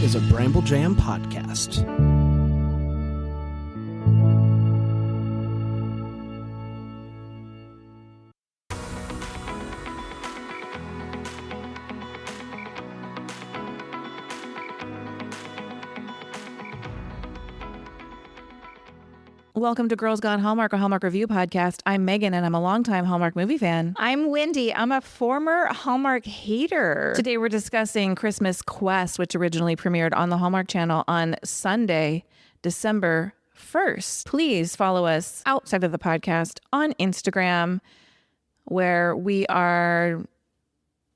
is a Bramble Jam podcast. Welcome to Girls Gone Hallmark, a Hallmark review podcast. I'm Megan, and I'm a longtime Hallmark movie fan. I'm Wendy. I'm a former Hallmark hater. Today we're discussing Christmas Quest, which originally premiered on the Hallmark Channel on Sunday, December 1st. Please follow us outside of the podcast on Instagram, where we are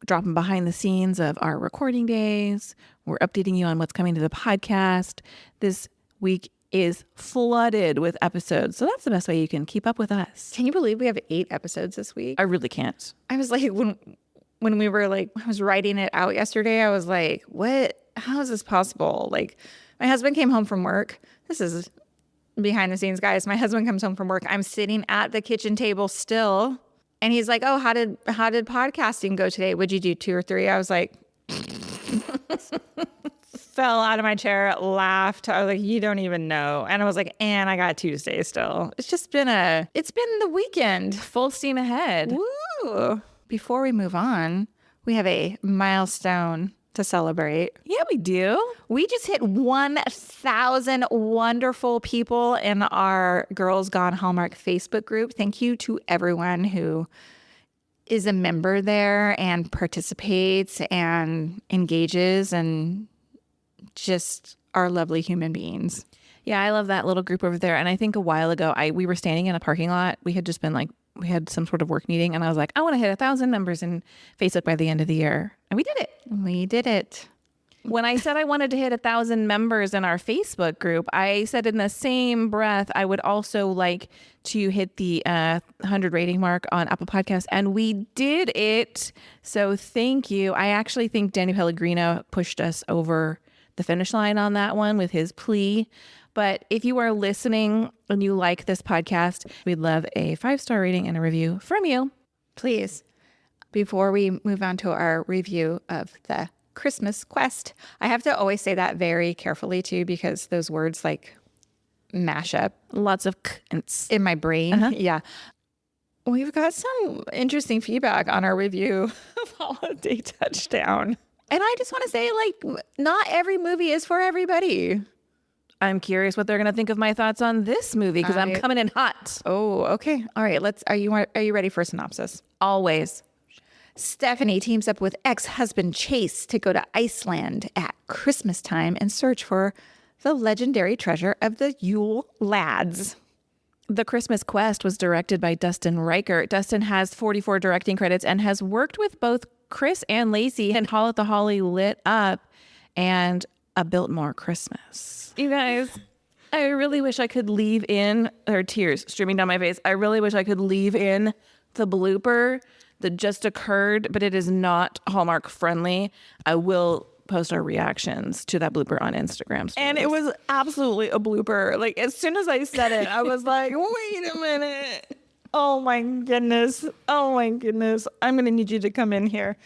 dropping behind the scenes of our recording days. We're updating you on what's coming to the podcast. This week is flooded with episodes. So that's the best way you can keep up with us. Can you believe we have 8 episodes this week? I really can't. I was like, when we were like, I was writing it out yesterday, I was like, what? How is this possible? Like, my husband came home from work. This is behind the scenes, guys. My husband comes home from work. I'm sitting at the kitchen table still. And he's like, oh, how did podcasting go today? Would you do 2 or 3? I was like, fell out of my chair, laughed. I was like, you don't even know. And I was like, and I got Tuesday still. It's been the weekend. Full steam ahead. Woo! Before we move on, we have a milestone to celebrate. Yeah, we do. We just hit 1,000 wonderful people in our Girls Gone Hallmark Facebook group. Thank you to everyone who is a member there and participates and engages and just are lovely human beings. Yeah, I love that little group over there. And I think a while ago, we were standing in a parking lot. We had just been like, we had some sort of work meeting. And I was like, I want to hit 1,000 members in Facebook by the end of the year. And we did it. We did it. When I said I wanted to hit 1,000 members in our Facebook group, I said in the same breath, I would also like to hit the 100 rating mark on Apple Podcasts. And we did it. So thank you. I actually think Danny Pellegrino pushed us over the finish line on that one with his plea. But if you are listening and you like this podcast, we'd love a 5-star rating and a review from you. Please. Before we move on to our review of the Christmas Quest, I have to always say that very carefully too, because those words like mash up. Lots of k-ants in my brain. Uh-huh. Yeah. We've got some interesting feedback on our review of Holiday Touchdown. And I just want to say, like, not every movie is for everybody. I'm curious what they're going to think of my thoughts on this movie, because I'm coming in hot. Oh, okay. All right. Are you ready for a synopsis? Always. Stephanie teams up with ex-husband Chase to go to Iceland at Christmas time and search for the legendary treasure of the Yule Lads. The Christmas Quest was directed by Dustin Reichert. Dustin has 44 directing credits and has worked with both Chris and Lacey in Hall at the Holly Lit Up and A Biltmore Christmas. You guys, I really wish I could leave in, there are tears streaming down my face. I really wish I could leave in the blooper that just occurred, but it is not Hallmark friendly. I will post our reactions to that blooper on Instagram stories. And it was absolutely a blooper. Like, as soon as I said it, I was like, wait a minute. Oh my goodness. I'm going to need you to come in here.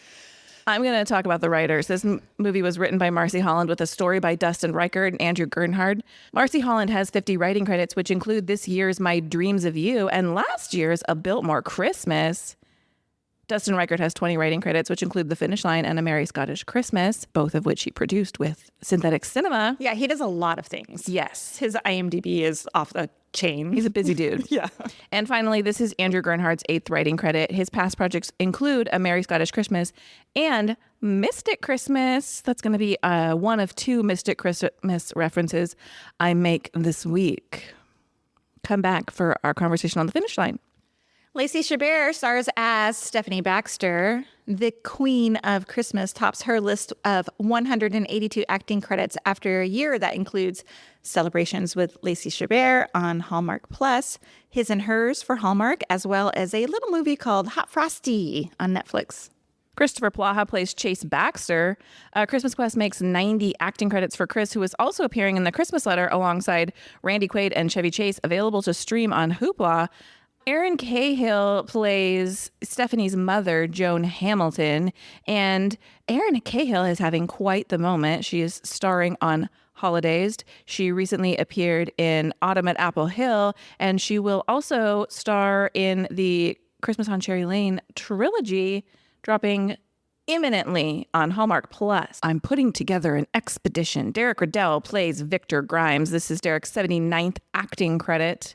I'm going to talk about the writers. This movie was written by Marcy Holland with a story by Dustin Reichert and Andrew Gernhardt. Marcy Holland has 50 writing credits, which include this year's My Dreams of You and last year's A Biltmore Christmas. Dustin Reichert has 20 writing credits, which include The Finish Line and A Merry Scottish Christmas, both of which he produced with Synthetic Cinema. Yeah, he does a lot of things. Yes. His IMDb is off the chain. He's a busy dude. Yeah. And finally, this is Andrew Gernhardt's 8th writing credit. His past projects include A Merry Scottish Christmas and Mystic Christmas. That's going to be one of 2 Mystic Christmas references I make this week. Come back for our conversation on The Finish Line. Lacey Chabert stars as Stephanie Baxter. The Queen of Christmas tops her list of 182 acting credits after a year that includes celebrations with Lacey Chabert on Hallmark Plus, His and Hers for Hallmark, as well as a little movie called Hot Frosty on Netflix. Christopher Plaha plays Chase Baxter. Christmas Quest makes 90 acting credits for Chris, who is also appearing in The Christmas Letter alongside Randy Quaid and Chevy Chase, available to stream on Hoopla. Erin Cahill plays Stephanie's mother, Joan Hamilton, and Erin Cahill is having quite the moment. She is starring on Holidays. She recently appeared in Autumn at Apple Hill, and she will also star in the Christmas on Cherry Lane trilogy, dropping imminently on Hallmark Plus. I'm putting together an expedition. Derek Riddell plays Victor Grimes. This is Derek's 79th acting credit.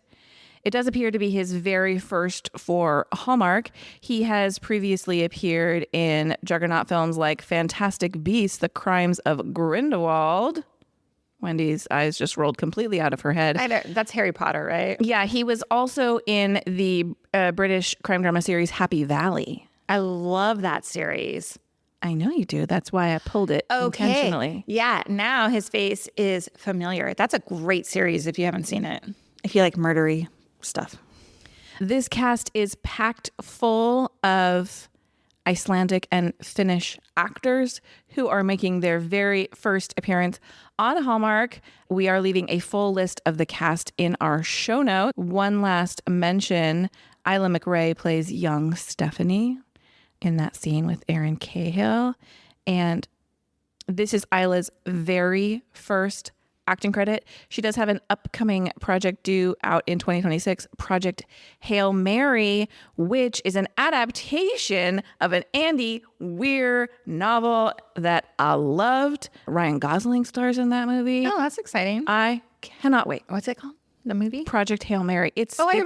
It does appear to be his very first for Hallmark. He has previously appeared in juggernaut films like Fantastic Beasts: The Crimes of Grindelwald. Wendy's eyes just rolled completely out of her head. I know, that's Harry Potter, right? Yeah, he was also in the British crime drama series Happy Valley. I love that series. I know you do. That's why I pulled it intentionally. Yeah, now his face is familiar. That's a great series if you haven't seen it. If you like murdery stuff. This cast is packed full of Icelandic and Finnish actors who are making their very first appearance on Hallmark. We are leaving a full list of the cast in our show note. One last mention, Isla McRae plays young Stephanie in that scene with Erin Cahill. And this is Isla's very first acting credit. She does have an upcoming project due out in 2026, Project Hail Mary, which is an adaptation of an Andy Weir novel that I loved. Ryan Gosling stars in that movie. Oh, that's exciting. I cannot wait. What's it called? The movie? Project Hail Mary. I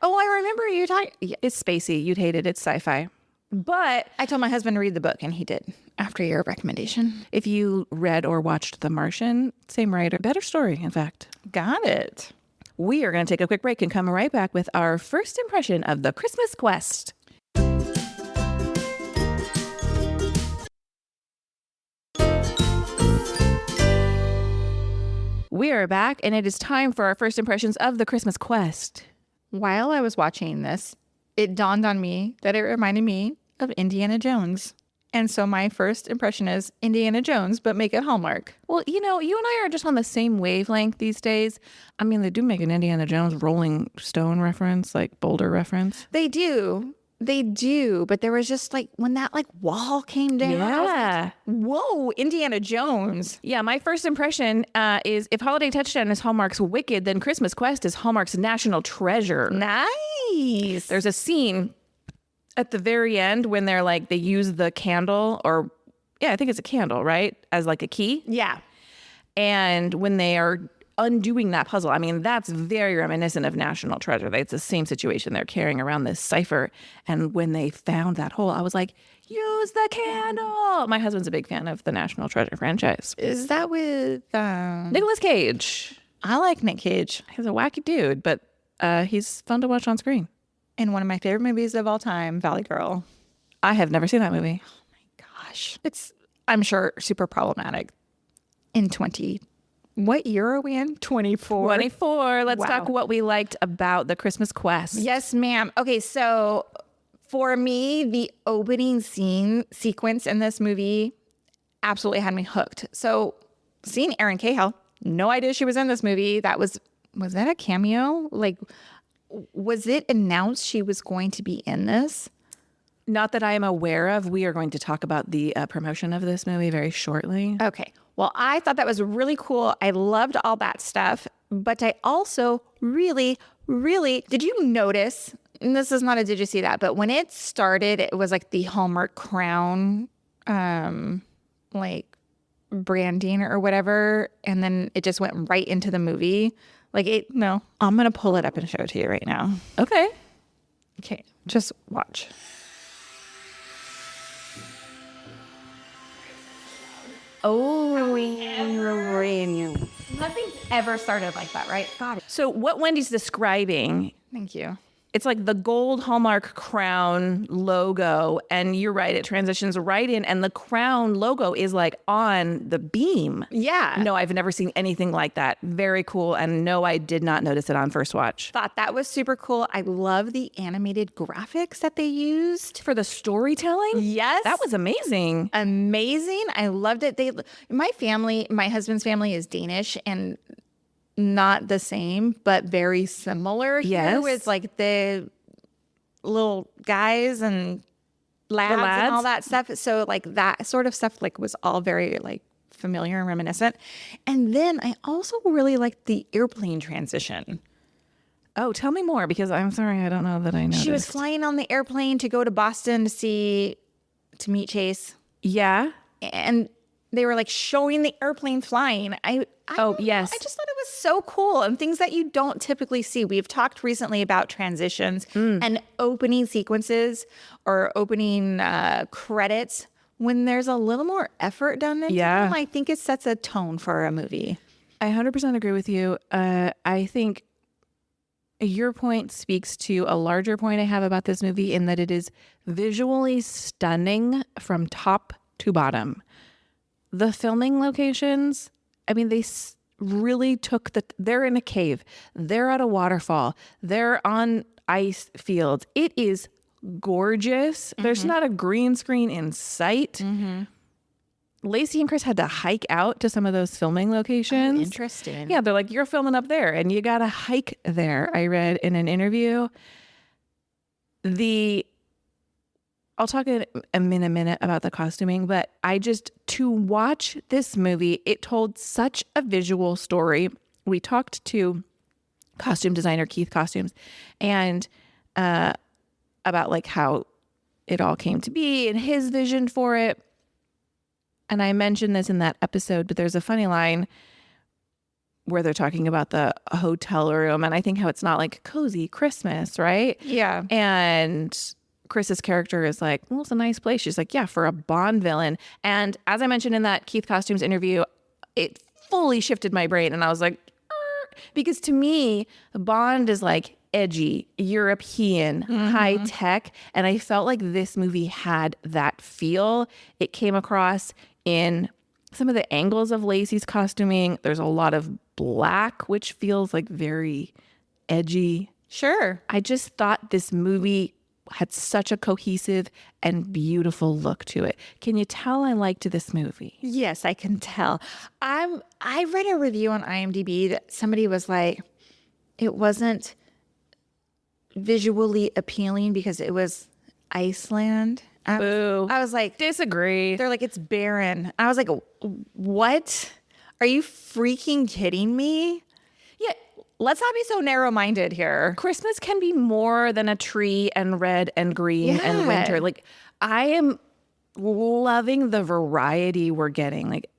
remember you talking. Yeah. It's spacey. You'd hate it. It's sci-fi. But I told my husband to read the book, and he did after your recommendation. if you read or watched The Martian, same writer, better story, in fact. Got it. We are going to take a quick break and come right back with our first impression of The Christmas Quest. We are back, and it is time for our first impressions of The Christmas Quest. While I was watching this, it dawned on me that it reminded me of Indiana Jones. And so my first impression is Indiana Jones, but make it Hallmark. Well, you know, you and I are just on the same wavelength these days. I mean, they do make an Indiana Jones Rolling Stone reference, like Boulder reference. They do. But there was just like when that like wall came down. I was like, whoa, Indiana Jones. Yeah, my first impression is if Holiday Touchdown is Hallmark's Wicked, then Christmas Quest is Hallmark's National Treasure. Nice. There's a scene at the very end when they're like, they use the candle I think it's a candle, right? As like a key. Yeah. And when they are undoing that puzzle, I mean, that's very reminiscent of National Treasure. It's the same situation. They're carrying around this cipher. And when they found that hole, I was like, use the candle. My husband's a big fan of the National Treasure franchise. Is that with Nicolas Cage. I like Nick Cage. He's a wacky dude, but he's fun to watch on screen. In one of my favorite movies of all time, Valley Girl. I have never seen that movie. Gosh. It's, I'm sure, super problematic in what year are we in? 24. 24. Let's Wow. talk what we liked about The Christmas Quest. Yes, ma'am. Okay, so for me, the opening sequence in this movie absolutely had me hooked. So seeing Erin Cahill, no idea she was in this movie. Was that a cameo? Like, was it announced she was going to be in this? Not that I am aware of. We are going to talk about the promotion of this movie very shortly. Okay. Well, I thought that was really cool. I loved all that stuff. But I also really, did you notice, and this is not a did you see that, but when it started, it was like the Hallmark Crown, like branding or whatever. And then it just went right into the movie. No, I'm going to pull it up and show it to you right now. Okay. Okay. Just watch. Nothing's ever started like that, right? Got it. So what Wendy's describing, Thank you. it's like the gold Hallmark crown logo. And you're right, it transitions right in. And the crown logo is like on the beam. Yeah. No, I've never seen anything like that. Very cool. And no, I did not notice it on first watch. Thought that was super cool. I love the animated graphics that they used. For the storytelling? Yes. That was amazing. Amazing. I loved it. My husband's family is Danish and not the same, but very similar. Yes. Here with like the little guys and lads and all that stuff. So like that sort of stuff like was all very like familiar and reminiscent. And then I also really liked the airplane transition. Oh, tell me more, because I'm sorry, I don't know that I noticed. She was flying on the airplane to go to Boston to meet Chase. Yeah. And they were like showing the airplane flying. Yes. I just thought it was so cool and things that you don't typically see. We've talked recently about transitions and opening sequences or opening credits when there's a little more effort done into them. I think it sets a tone for a movie. I 100% agree with you. I think your point speaks to a larger point I have about this movie in that it is visually stunning from top to bottom. The filming locations, I mean, they really took they're in a cave, they're at a waterfall, they're on ice fields. It is gorgeous. There's not a green screen in sight. Lacey and Chris had to hike out to some of those filming locations. Oh, interesting. Yeah, they're like, you're filming up there and you got to hike there. I read in an interview. I'll talk in a minute about the costuming, but to watch this movie, it told such a visual story. We talked to costume designer Keith Costumes and about like how it all came to be and his vision for it. And I mentioned this in that episode, but there's a funny line where they're talking about the hotel room and I think how it's not like cozy Christmas, right? Yeah. And Chris's character is like, well, it's a nice place. She's like, yeah, for a Bond villain. And as I mentioned in that Keith Costumes interview, it fully shifted my brain. And I was like, because to me, Bond is like edgy, European, high tech. And I felt like this movie had that feel. It came across in some of the angles of Lacey's costuming. There's a lot of black, which feels like very edgy. Sure. I just thought this movie had such a cohesive and beautiful look to it. Can you tell I liked this movie? Yes, I can tell. I read a review on IMDb that somebody was like, it wasn't visually appealing because it was Iceland. Boo. I was like, Disagree. they're like, it's barren. I was like, what? Are you freaking kidding me? Yeah, Let's not be so narrow-minded here. Christmas can be more than a tree and red and green and Yeah. winter. Like, I am loving the variety we're getting. Like,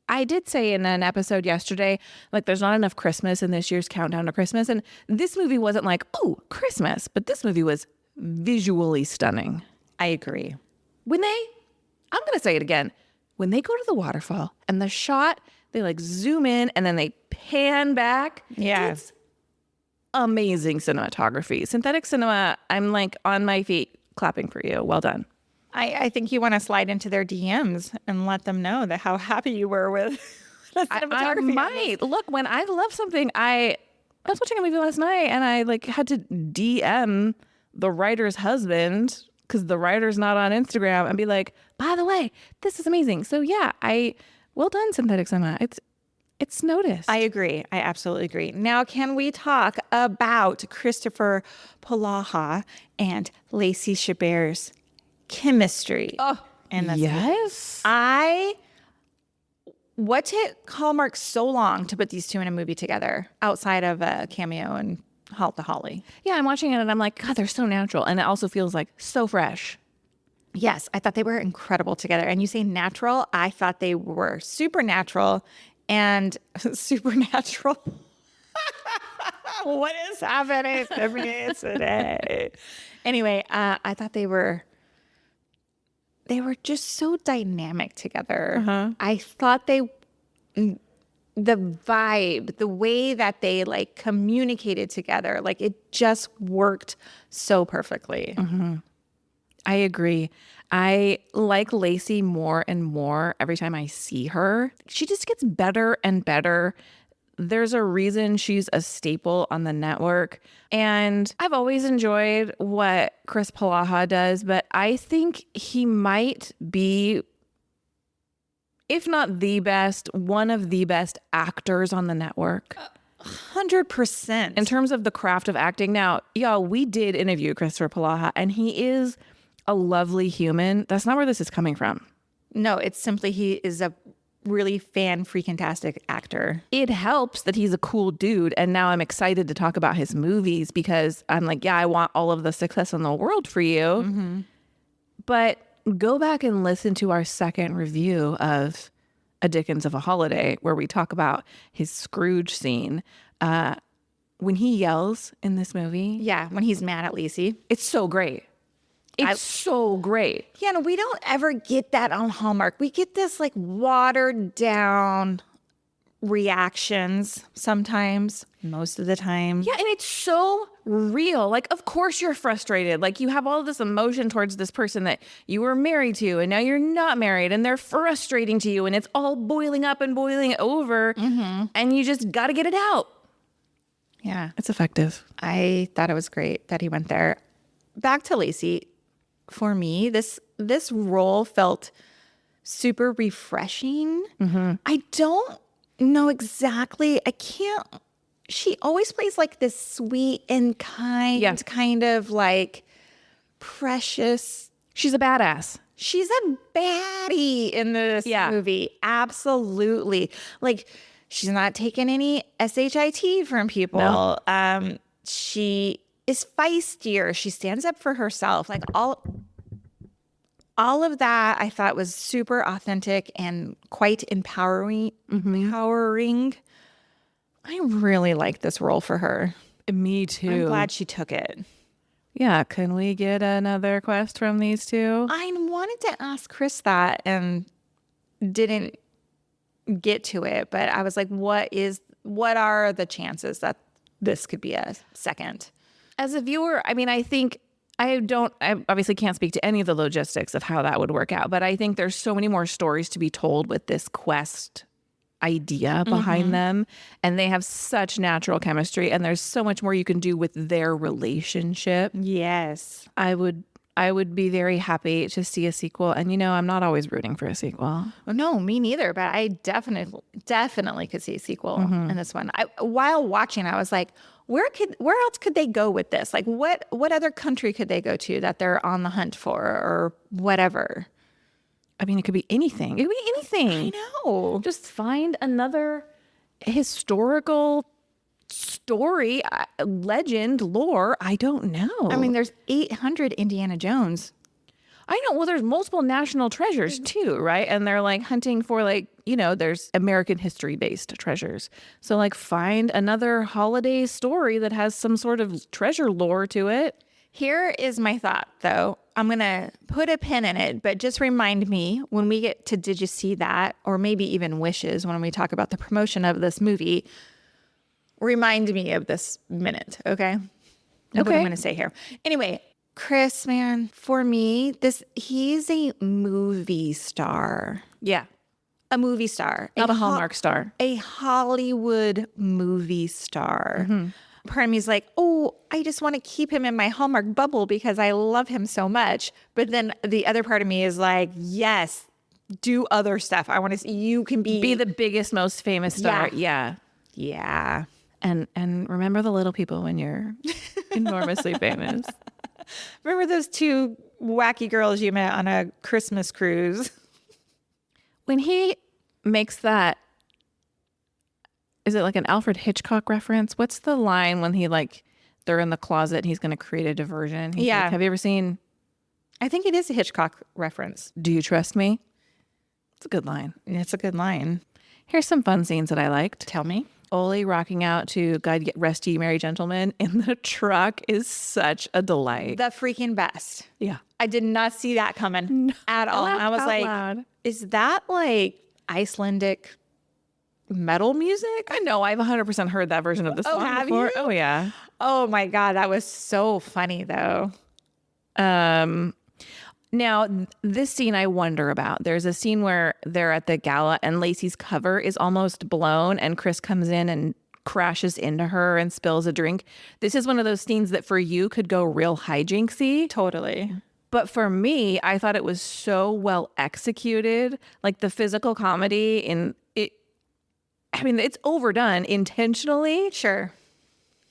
I did say in an episode yesterday, like, there's not enough Christmas in this year's countdown to Christmas. And this movie wasn't like, oh, Christmas, but this movie was visually stunning. I agree. I'm going to say it again. When they go to the waterfall and the shot, they like zoom in and then they pan back. Yeah. It's amazing cinematography. Synthetic cinema, I'm like on my feet clapping for you. Well done. I think you want to slide into their DMs and let them know that how happy you were with the cinematography. I might. Look, when I love something, I was watching a movie last night and I like had to DM the writer's husband because the writer's not on Instagram and be like, by the way, this is amazing. So yeah, well done, Synthetic Cinema. It's noticed. I agree. I absolutely agree. Now, can we talk about Christopher Polaha and Lacey Chabert's chemistry? And yes. What took Hallmark so long to put these two in a movie together outside of a cameo and Halt to Holly? Yeah, I'm watching it and I'm like, God, they're so natural. And it also feels like so fresh. Yes, I thought they were incredible together. And you say natural, I thought they were supernatural and supernatural. What is happening to me today? Anyway, I thought they were just so dynamic together. I thought the vibe, the way that they like communicated together, like it just worked so perfectly. I agree. I like Lacey more and more every time I see her. She just gets better and better. There's a reason she's a staple on the network. And I've always enjoyed what Chris Polaha does, but I think he might be, if not the best, one of the best actors on the network. 100%. In terms of the craft of acting. Now, y'all, we did interview Christopher Palaha, and he is a lovely human. That's not where this is coming from. No, it's simply he is a really fan-freaking-tastic actor. It helps that he's a cool dude, and now I'm excited to talk about his movies because I'm like, yeah, I want all of the success in the world for you. Mm-hmm. But go back and listen to our second review of A Dickens of a Holiday, where we talk about his Scrooge scene. When he yells in this movie, Yeah, when he's mad at Lacey. it's so great. It's so great. Yeah, no, we don't ever get that on Hallmark. We get this like watered down reactions sometimes, most of the time. Yeah, and it's so real. Like, of course you're frustrated. Like, you have all this emotion towards this person that you were married to, and now you're not married, and they're frustrating to you, and it's all boiling up and boiling over, and you just got to get it out. Yeah. It's effective. I thought it was great that he went there. Back to Lacey. For me, this role felt super refreshing. I don't know exactly. She always plays like this sweet and kind, kind of like precious. She's a badass. She's a baddie in this movie. Absolutely. Like, she's not taking any SHIT from people. No. She is feistier. She stands up for herself. Like all of that I thought was super authentic and quite empowering. Empowering. I really like this role for her. Me too. I'm glad she took it. Yeah, can we get another quest from these two? I wanted to ask Chris that and didn't get to it, but I was like, what are the chances that this could be a second? As a viewer, I mean, I think I obviously can't speak to any of the logistics of how that would work out, but I think there's so many more stories to be told with this quest idea behind them, and they have such natural chemistry, and there's so much more you can do with their relationship. Yes. I would be very happy to see a sequel, and I'm not always rooting for a sequel. Well, no, me neither, but I definitely could see a sequel in this one. While watching, I was like, where else could they go with this? Like, what other country could they go to that they're on the hunt for, or whatever? I mean, it could be anything. It could be anything. I know. Just find another historical story, legend, lore. I don't know. I mean, there's 800 Indiana Jones. I know. Well, there's multiple national treasures too, right? And they're like hunting for there's American history based treasures. So like find another holiday story that has some sort of treasure lore to it. Here is my thought, though. I'm going to put a pin in it, but just remind me when we get to Did You See That? Or maybe even Wishes when we talk about the promotion of this movie. Remind me of this minute, okay? That's what I'm going to say here. Anyway, Chris, man, for me, he's a movie star. Yeah. A movie star. Not a Hallmark star. A Hollywood movie star. Part of me is like, oh, I just want to keep him in my Hallmark bubble because I love him so much. But then the other part of me is like, yes, do other stuff. I want to see you can be the biggest, most famous star. Yeah. Yeah. And remember the little people when you're enormously famous. Remember those two wacky girls you met on a Christmas cruise? When he makes that, is it like an Alfred Hitchcock reference? What's the line when they're in the closet and he's going to create a diversion? He's like, have you ever seen? I think it is a Hitchcock reference. Do you trust me? It's a good line. It's a good line. Here's some fun scenes that I liked. Tell me. Ole rocking out to God Rest Ye Merry Gentlemen in the truck is such a delight. The freaking best. Yeah. I did not see that coming at all. I was like, loud. Is that like Icelandic metal music? I know. I've 100% heard that version of the song have before. you? Oh, yeah. Oh my God. That was so funny though. Now, this scene I wonder about. There's a scene where they're at the gala and Lacey's cover is almost blown and Chris comes in and crashes into her and spills a drink. This is one of those scenes that for you could go real hijinksy. Totally. But for me, I thought it was so well executed. Like the physical comedy in it, I mean, it's overdone intentionally. Sure.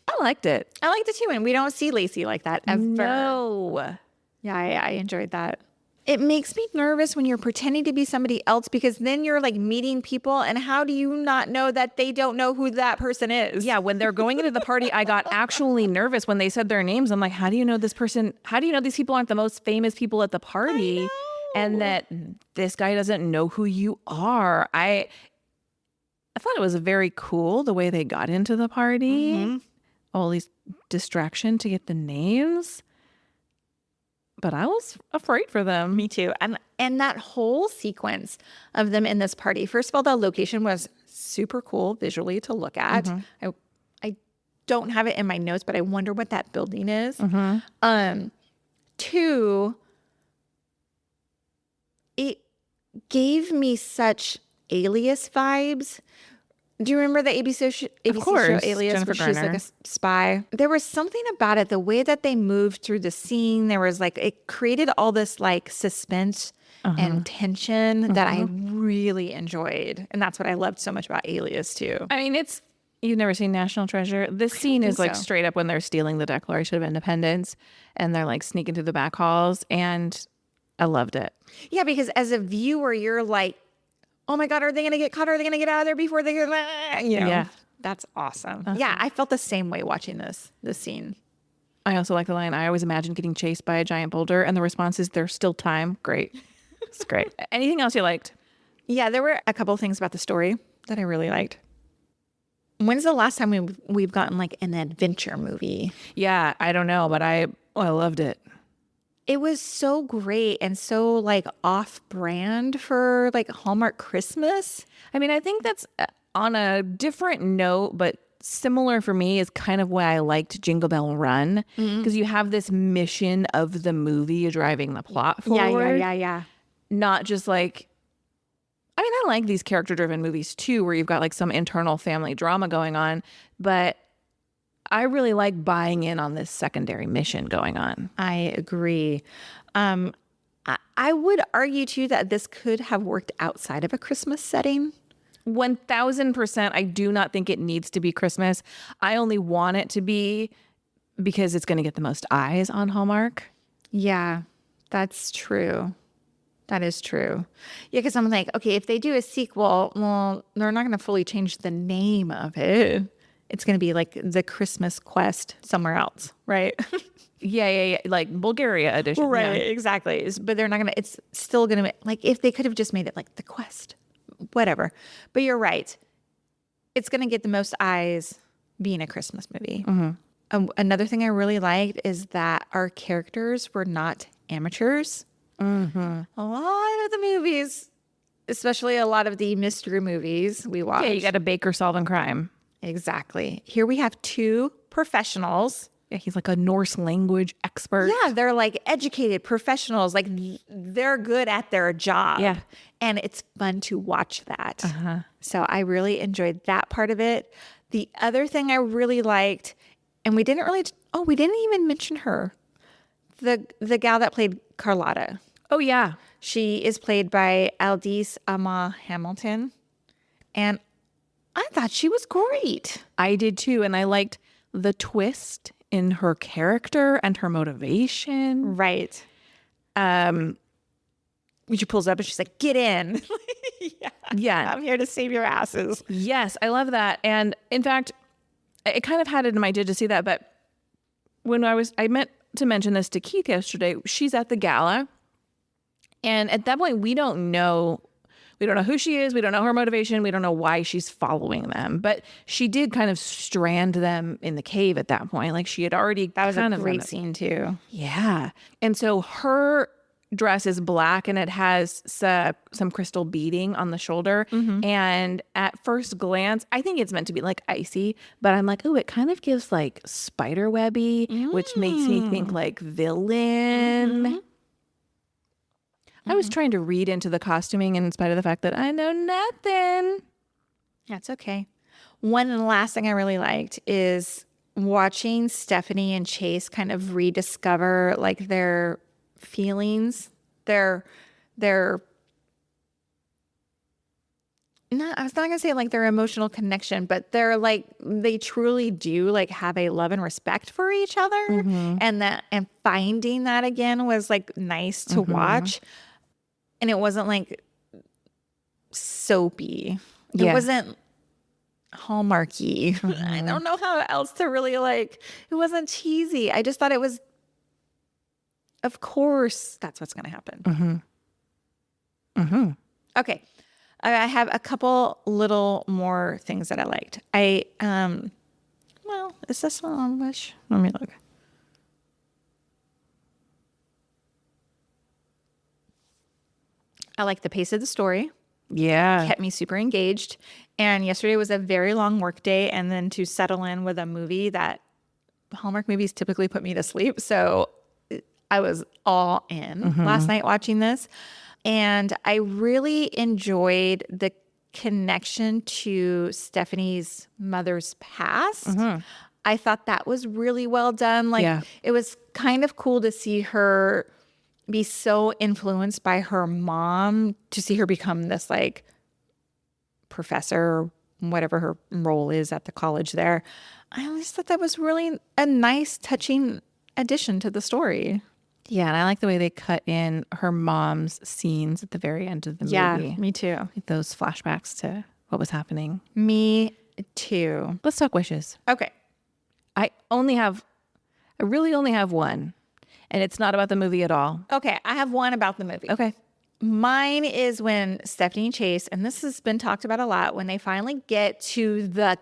I liked it. I liked it too. And we don't see Lacey like that ever. No. Yeah, I enjoyed that. It makes me nervous when you're pretending to be somebody else because then you're like meeting people. And how do you not know that they don't know who that person is? Yeah, when they're going into the party, I got actually nervous when they said their names. I'm like, how do you know this person? How do you know these people aren't the most famous people at the party? And that this guy doesn't know who you are. I thought it was very cool the way they got into the party. All these distraction to get the names. But I was afraid for them. Me too. And that whole sequence of them in this party. First of all, the location was super cool visually to look at. I don't have it in my notes, but I wonder what that building is. Two, it gave me such Alias vibes. Do you remember the ABC show Alias, Jennifer where she's like Garner. a spy? There was something about it, the way that they moved through the scene. There was like, it created all this like suspense and tension that I really enjoyed. And that's what I loved so much about Alias too. I mean, you've never seen National Treasure. This scene is like so. straight up when they're stealing the Declaration of Independence and they're like sneaking through the back halls. And I loved it. Yeah, because as a viewer, you're like, oh my God, are they going to get caught? Are they going to get out of there before they get, Yeah. That's awesome. Yeah, I felt the same way watching this scene. I also like the line, I always imagine getting chased by a giant boulder. And the response is, there's still time. Great. It's great. Anything else you liked? Yeah, there were a couple of things about the story that I really liked. When's the last time we've gotten like an adventure movie? Yeah, I don't know, but I loved it. It was so great and so like off brand for like Hallmark Christmas. I mean, I think that's on a different note, but similar for me is kind of why I liked Jingle Bell Run, because you have this mission of the movie driving the plot forward. Yeah. Not just like, I mean, I like these character-driven movies too, where you've got like some internal family drama going on, but I really like buying in on this secondary mission going on. I agree. I would argue too that this could have worked outside of a Christmas setting. 1000%. I do not think it needs to be Christmas. I only want it to be because it's going to get the most eyes on Hallmark. Yeah, that's true. That is true. Yeah, because I'm like, okay, if they do a sequel, well, they're not going to fully change the name of it. It's going to be like the Christmas Quest somewhere else, right? Yeah. Like Bulgaria edition. Right, Yeah. exactly. But they're not going to, it's still going to, like, if they could have just made it like the Quest, whatever. But you're right. It's going to get the most eyes being a Christmas movie. Another thing I really liked is that our characters were not amateurs. A lot of the movies, especially a lot of the mystery movies we watch. Yeah, you got a baker solving crime. Exactly. Here we have two professionals. Yeah, he's like a Norse language expert. Yeah, they're like educated professionals. Like they're good at their job. Yeah. And it's fun to watch that. So I really enjoyed that part of it. The other thing I really liked, and we didn't even mention her. The gal that played Carlotta. Oh, yeah. She is played by Aldis Ama Hamilton. And I thought she was great. I did too. And I liked the twist in her character and her motivation. Right. When she pulls up and she's like, get in. Yeah. I'm here to save your asses. Yes, I love that. And in fact, it kind of had it in my did to see that. But when I meant to mention this to Keith yesterday, she's at the gala. And at that point, we don't know who she is. We don't know her motivation. We don't know why she's following them. But she did kind of strand them in the cave at that point. Like she had already. That was kind a of great scene too. Yeah. And so her dress is black and it has some crystal beading on the shoulder. And at first glance, I think it's meant to be like icy, but I'm like, oh, it kind of gives like spider webby, which makes me think like villain. I was trying to read into the costuming in spite of the fact that I know nothing. That's okay. One last thing I really liked is watching Stephanie and Chase kind of rediscover like their feelings, their no, I was not gonna say like their emotional connection, but they're like they truly do like have a love and respect for each other, and finding that again was like nice to watch, and it wasn't like soapy. It Yeah. wasn't Hallmarky. I don't know how else to really like. It wasn't cheesy. I just thought it was. Of course, that's what's gonna happen. Okay. I have a couple little more things that I liked. Well, is this one on Wish? Let me look. I like the pace of the story. Yeah. Kept me super engaged. And yesterday was a very long work day. And then to settle in with a movie that Hallmark movies typically put me to sleep. So I was all in last night watching this. And I really enjoyed the connection to Stephanie's mother's past. I thought that was really well done. Like it was kind of cool to see her be so influenced by her mom, to see her become this like professor, whatever her role is at the college there. I always thought that was really a nice, touching addition to the story. Yeah, and I like the way they cut in her mom's scenes at the very end of the movie. Yeah, me too. Like those flashbacks to what was happening. Me too. Let's talk wishes. Okay. I really only have one, and it's not about the movie at all. Okay, I have one about the movie. Okay. Mine is when Stephanie and Chase, and this has been talked about a lot, when they finally get to the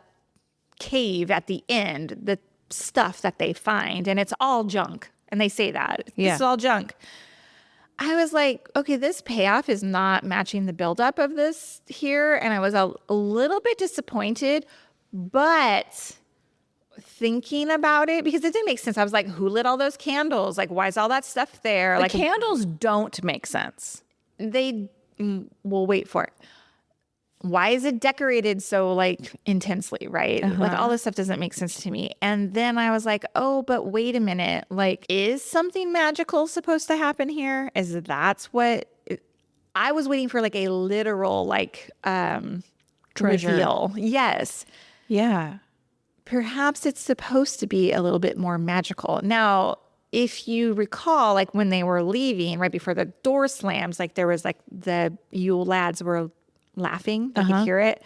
cave at the end, the stuff that they find, and it's all junk. And they say that. Yeah. This is all junk. I was like, okay, this payoff is not matching the buildup of this here. And I was a little bit disappointed, but thinking about it, because it didn't make sense. I was like, who lit all those candles? Like, why is all that stuff there? The candles don't make sense. We'll wait for it. Why is it decorated so like intensely, right? Like all this stuff doesn't make sense to me. And then I was like, oh, but wait a minute. Like, is something magical supposed to happen here? That's what I was waiting for, like a literal like Treasure. reveal. Yes. Yeah. Perhaps it's supposed to be a little bit more magical. Now, if you recall, like when they were leaving right before the door slams, like there was like the Yule lads were laughing. You could hear it.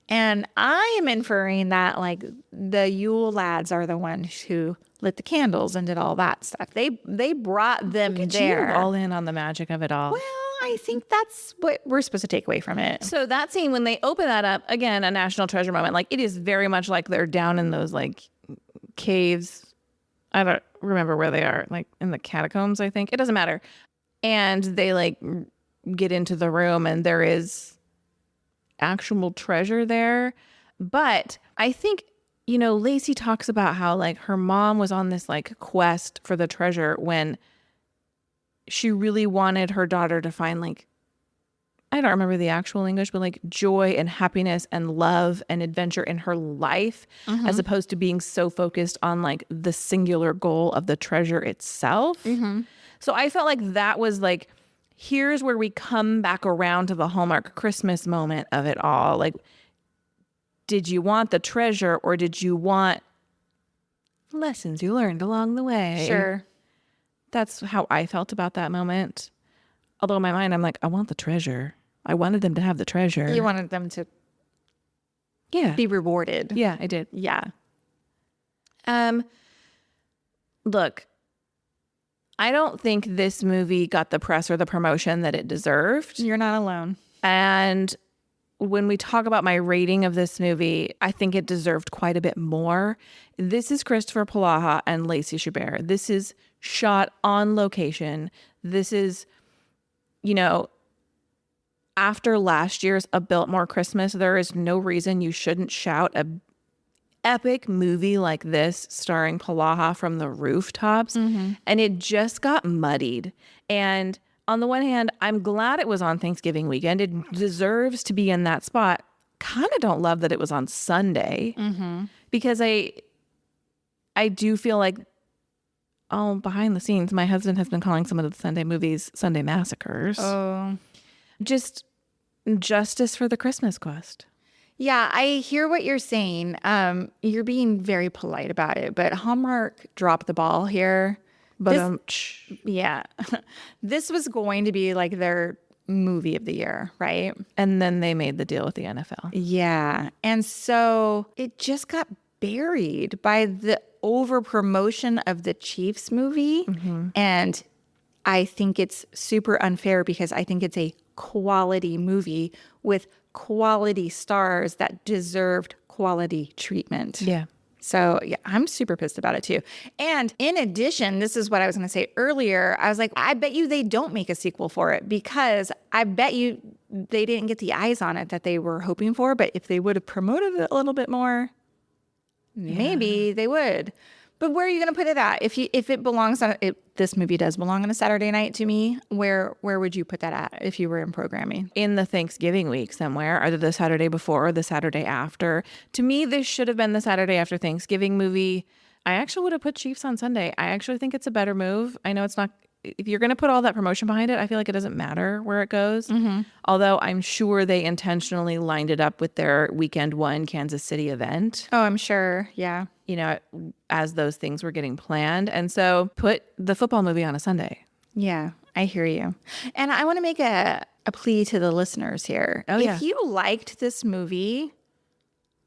And I am inferring that like the Yule lads are the ones who lit the candles and did all that stuff. They brought them there. You all in on the magic of it all. Well, I think that's what we're supposed to take away from it. So that scene, when they open that up, again, a national treasure moment. Like it is very much like they're down in those like caves. I don't remember where they are, like in the catacombs, I think. It doesn't matter. And they like get into the room and there is actual treasure there. But I think, Lacey talks about how like her mom was on this like quest for the treasure when she really wanted her daughter to find like, I don't remember the actual English, but like joy and happiness and love and adventure in her life, as opposed to being so focused on like the singular goal of the treasure itself. So I felt like that was like, here's where we come back around to the Hallmark Christmas moment of it all. Like, did you want the treasure or did you want lessons you learned along the way? Sure. That's how I felt about that moment. Although in my mind, I'm like, I want the treasure. I wanted them to have the treasure. You wanted them to be rewarded. Yeah, I did. Yeah. Look, I don't think this movie got the press or the promotion that it deserved. You're not alone. And when we talk about my rating of this movie, I think it deserved quite a bit more. This is Christopher Polaha and Lacey Chabert. This is shot on location. This is, after last year's A Biltmore Christmas, there is no reason you shouldn't shout a epic movie like this starring Polaha from the rooftops. And it just got muddied. And on the one hand, I'm glad it was on Thanksgiving weekend. It deserves to be in that spot. Kind of don't love that it was on Sunday because I do feel like, behind the scenes, my husband has been calling some of the Sunday movies Sunday massacres. Oh. Just justice for the Christmas Quest. Yeah, I hear what you're saying. You're being very polite about it, but Hallmark dropped the ball here. But Yeah. This was going to be like their movie of the year, right? and then they made the deal with the NFL. Yeah. And so it just got buried by the over promotion of the Chiefs movie. And I think it's super unfair because I think it's a quality movie with quality stars that deserved quality treatment. Yeah. So yeah, I'm super pissed about it too. And in addition, this is what I was going to say earlier. I was like, I bet you they don't make a sequel for it because I bet you they didn't get the eyes on it that they were hoping for. But if they would have promoted it a little bit more, maybe they would. But where are you going to put it at? If it belongs on this movie does belong on a Saturday night to me. Where would you put that at if you were in programming? In the Thanksgiving week somewhere, either the Saturday before or the Saturday after. To me, this should have been the Saturday after Thanksgiving movie. I actually would have put Chiefs on Sunday. I actually think it's a better move. I know it's not. If you're going to put all that promotion behind it, I feel like it doesn't matter where it goes. Although I'm sure they intentionally lined it up with their weekend one Kansas City event, Oh, I'm sure. Yeah. you know, as those things were getting planned. And so put the football movie on a Sunday. Yeah, I hear you. And I want to make a plea to the listeners here. Oh, yeah. If you liked this movie,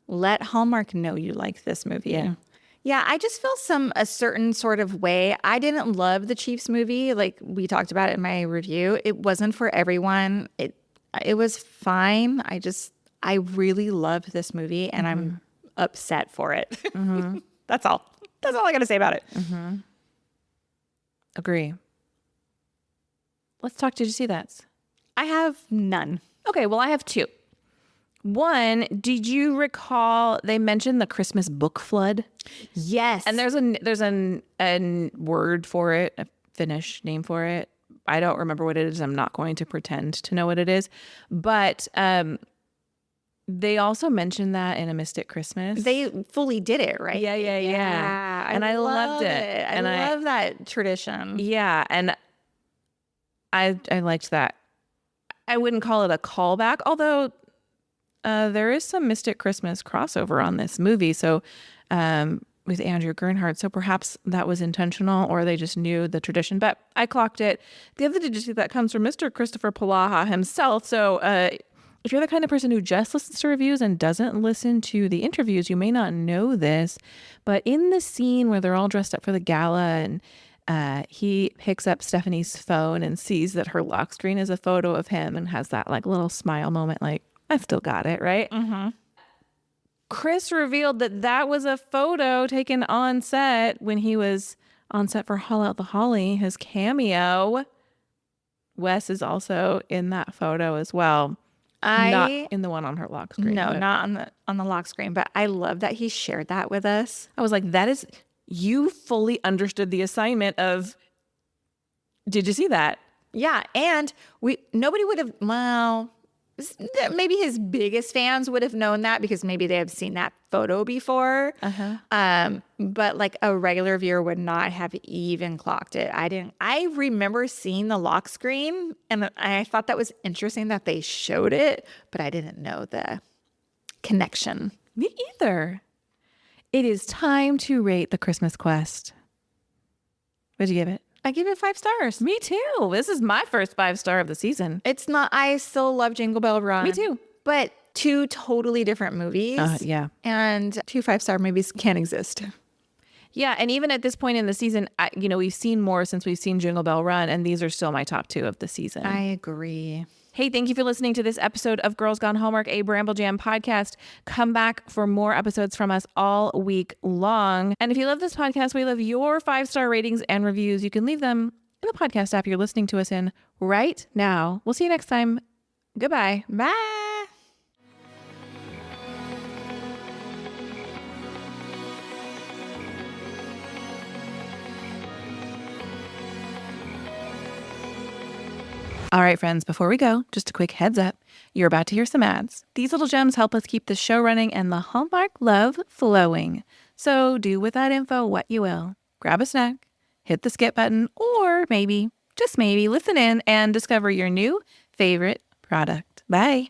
let Hallmark know you liked this movie. Yeah. Yeah, I just feel a certain sort of way. I didn't love the Chiefs movie. Like we talked about it in my review. It wasn't for everyone. It was fine. I really loved this movie and I'm upset for it. That's all. That's all I got to say about it. Agree. Let's talk. Did you see that? I have none. Okay, well, I have two. One, did you recall they mentioned the Christmas book flood? Yes. And there's a word for it, a Finnish name for it. I don't remember what it is. I'm not going to pretend to know what it is. But they also mentioned that in A Mystic Christmas. They fully did it, right? Yeah. And I loved it. I love that tradition. Yeah, and I liked that. I wouldn't call it a callback, although there is some Mystic Christmas crossover on this movie. So with Andrew Gernhardt, so perhaps that was intentional or they just knew the tradition. But I clocked it. The other did you see that comes from Mr. Christopher Palaha himself. So if you're the kind of person who just listens to reviews and doesn't listen to the interviews, you may not know this. But in the scene where they're all dressed up for the gala and he picks up Stephanie's phone and sees that her lock screen is a photo of him and has that like little smile moment, like, I still got it, right? Chris revealed that was a photo taken on set when he was on set for Haul Out the Holly, his cameo. Wes is also in that photo as well. Not in the one on her lock screen. No, not on the lock screen. But I love that he shared that with us. I was like, you fully understood the assignment of, did you see that? Yeah, and nobody would have, well, maybe his biggest fans would have known that because maybe they have seen that photo before. But like a regular viewer would not have even clocked it. I remember seeing the lock screen and I thought that was interesting that they showed it, but I didn't know the connection. Me either. It is time to rate The Christmas Quest. What'd you give it? I give it 5 stars. Me too. This is my first 5-star of the season. It's not, I still love Jingle Bell Run. Me too. But 2 totally different movies. Yeah. And 2 5-star movies can't exist. Yeah. And even at this point in the season, we've seen more since we've seen Jingle Bell Run, and these are still my top 2 of the season. I agree. Hey, thank you for listening to this episode of Girls Gone Hallmark, a Bramble Jam podcast. Come back for more episodes from us all week long. And if you love this podcast, we love your 5-star ratings and reviews. You can leave them in the podcast app you're listening to us in right now. We'll see you next time. Goodbye. Bye. All right, friends, before we go, just a quick heads up. You're about to hear some ads. These little gems help us keep the show running and the Hallmark love flowing. So do with that info what you will. Grab a snack, hit the skip button, or maybe, just maybe, listen in and discover your new favorite product. Bye.